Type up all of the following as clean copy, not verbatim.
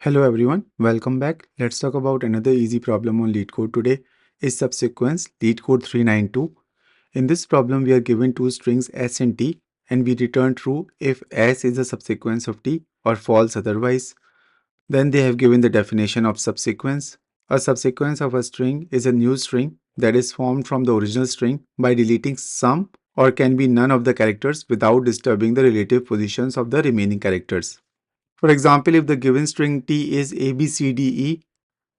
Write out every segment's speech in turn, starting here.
Hello everyone, welcome back. Let's talk about another easy problem on Leetcode today. Is subsequence Leetcode 392. In this problem, we are given two strings s and t and we return true if s is a subsequence of t or false otherwise. Then they have given the definition of subsequence. A subsequence of a string is a new string that is formed from the original string by deleting some or can be none of the characters without disturbing the relative positions of the remaining characters. For example, if the given string t is ABCDE,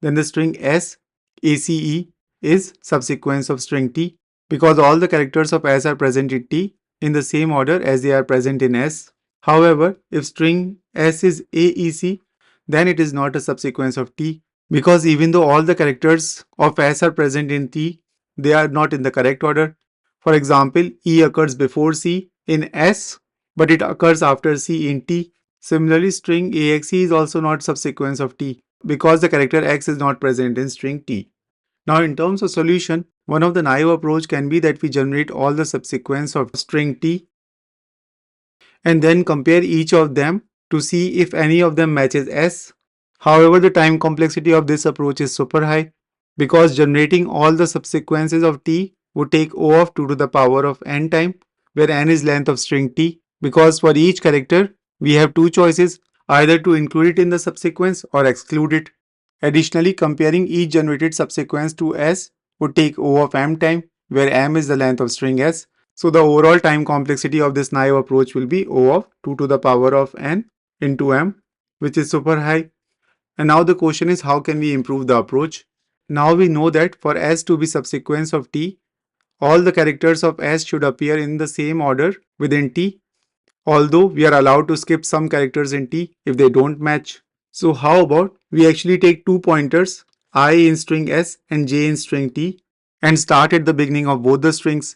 then the string s ACE is subsequence of string t because all the characters of s are present in t in the same order as they are present in s. However, if string s is AEC, then it is not a subsequence of t because even though all the characters of s are present in t, they are not in the correct order. For example, E occurs before C in S, but it occurs after C in T. Similarly, string AXE is also not subsequence of T because the character X is not present in string T. Now, in terms of solution, one of the naive approach can be that we generate all the subsequence of string T and then compare each of them to see if any of them matches S. However, the time complexity of this approach is super high because generating all the subsequences of T would take O of 2 to the power of n time, where n is length of string T, because for each character we have two choices, either to include it in the subsequence or exclude it. Additionally, comparing each generated subsequence to S would take O of m time, where m is the length of string S. So the overall time complexity of this naive approach will be O of 2 to the power of n into m, which is super high. And now the question is, how can we improve the approach? Now we know that for S to be subsequence of T, all the characters of S should appear in the same order within T, although we are allowed to skip some characters in T if they don't match. So how about we actually take two pointers, I in string S and J in string T, and start at the beginning of both the strings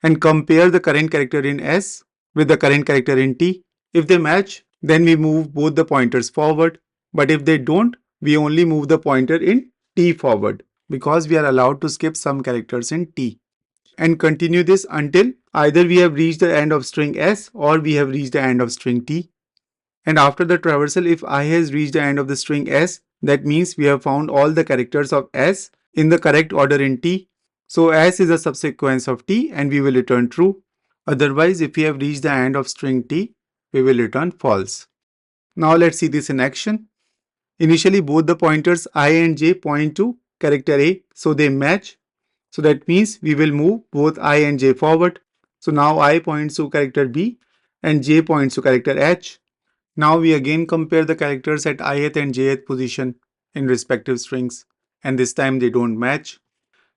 and compare the current character in S with the current character in T. If they match, then we move both the pointers forward, but if they don't, we only move the pointer in T forward because we are allowed to skip some characters in T, and continue this until either we have reached the end of string S or we have reached the end of string T. And after the traversal, if I has reached the end of the string S, that means we have found all the characters of S in the correct order in T. So S is a subsequence of T and we will return true. Otherwise, if we have reached the end of string T, we will return false. Now let's see this in action. Initially, both the pointers I and J point to character A, so they match. So that means we will move both I and J forward. So now I points to character B and J points to character H. Now we again compare the characters at ith and jth position in respective strings, and this time they don't match.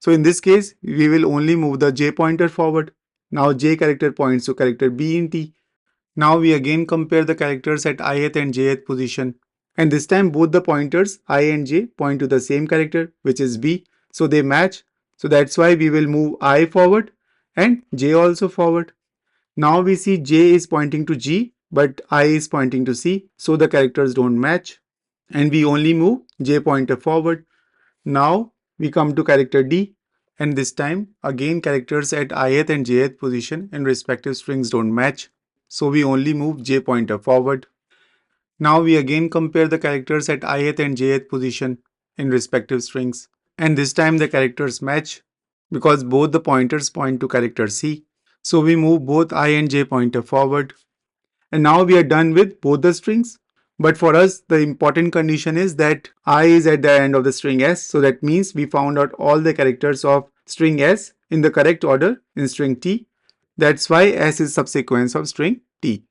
So in this case, we will only move the J pointer forward. Now J character points to character B in T. Now we again compare the characters at ith and jth position, and this time both the pointers I and J point to the same character, which is B, so they match. So that's why we will move I forward and J also forward. Now we see J is pointing to G, but I is pointing to C, so the characters don't match, and we only move J pointer forward. Now we come to character D, and this time again characters at ith and jth position in respective strings don't match, so we only move J pointer forward. Now we again compare the characters at ith and jth position in respective strings, and this time the characters match because both the pointers point to character C. So we move both I and J pointer forward. And now we are done with both the strings. But for us, the important condition is that I is at the end of the string S. So that means we found out all the characters of string S in the correct order in string T. That's why S is subsequence of string T.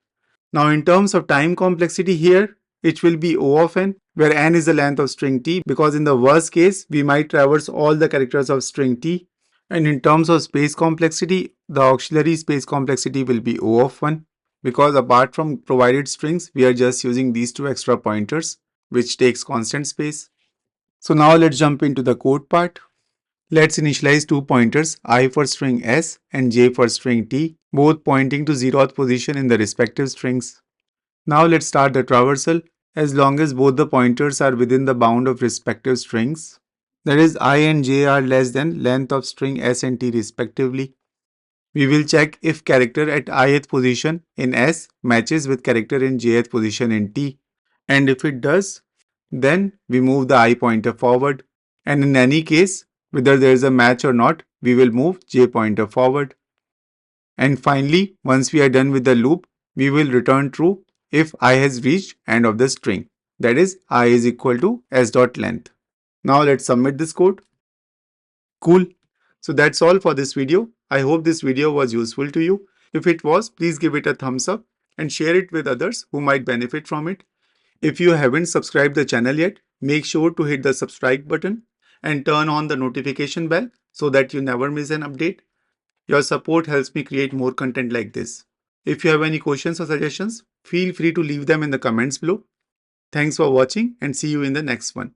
Now in terms of time complexity here, it will be O of n, where n is the length of string T, because in the worst case, we might traverse all the characters of string T. And in terms of space complexity, the auxiliary space complexity will be O of 1, because apart from provided strings, we are just using these two extra pointers, which takes constant space. So now let's jump into the code part. Let's initialize two pointers, I for string S and J for string T, both pointing to 0th position in the respective strings. Now let's start the traversal. As long as both the pointers are within the bound of respective strings, that is I and J are less than length of string S and T respectively, we will check if character at ith position in S matches with character in jth position in T, and if it does, Then we move the I pointer forward, and in any case, whether there is a match or not, we will move j pointer forward. And finally, once we are done with the loop, we will return true if I has reached end of the string. That is, I is equal to s dot length. Now let's submit this code. Cool. So that's all for this video. I hope this video was useful to you. If it was, please give it a thumbs up and share it with others who might benefit from it. If you haven't subscribed the channel yet, make sure to hit the subscribe button and turn on the notification bell so that you never miss an update. Your support helps me create more content like this. If you have any questions or suggestions, feel free to leave them in the comments below. Thanks for watching and see you in the next one.